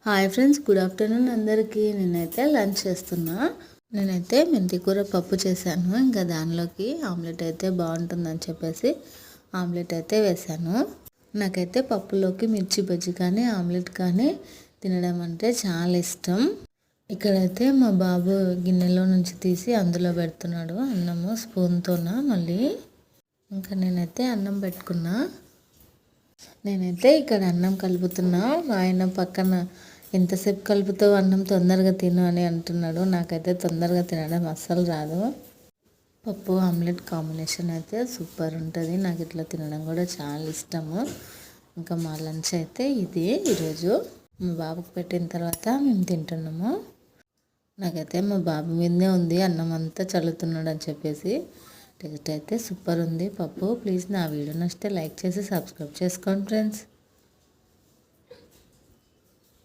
Hi friends, good afternoon అందరికీ. నేనైతే lunch చేస్తున్నా. నేనైతే మెంతి కూర పప్పు చేశాను. ఇంకా దానిలోకి ఆమ్లెట్ అయితే బాగుంటుందని చెప్పేసి ఆమ్లెట్ అయితే వేశాను. నాకైతే పప్పులోకి మిర్చి బజ్జీ కానీ ఆమ్లెట్ కానీ తినడం అంటే చాలా ఇష్టం. ఇక్కడైతే మా బాబు గిన్నెలో నుంచి తీసి అందులో పెడుతున్నాడు అన్నము స్పూన్తోన. మళ్ళీ ఇంకా నేనైతే అన్నం పెట్టుకున్నా. నేనైతే ఇక్కడ అన్నం కలుపుతున్నా. మా ఆయన పక్కన ఎంతసేపు కలుపుతావు అన్నం, తొందరగా తిను అని అంటున్నాడు. నాకైతే తొందరగా తినడం అస్సలు రాదు. పప్పు ఆమ్లెట్ కాంబినేషన్ అయితే సూపర్ ఉంటుంది. నాకు ఇట్లా తినడం కూడా చాలా ఇష్టము. ఇంకా మా లంచ్ అయితే ఇది ఈరోజు. మా బాబుకి పెట్టిన తర్వాత మేము తింటున్నాము. నాకైతే మా బాబు మీదే ఉంది అన్నం అంతా చల్లుతున్నాడు అని చెప్పేసి. టేస్ట్ అయితే సూపర్ ఉంది పప్పు. ప్లీజ్ నా వీడియో నచ్చితే లైక్ చేసి సబ్స్క్రైబ్ చేసుకోండి ఫ్రెండ్స్.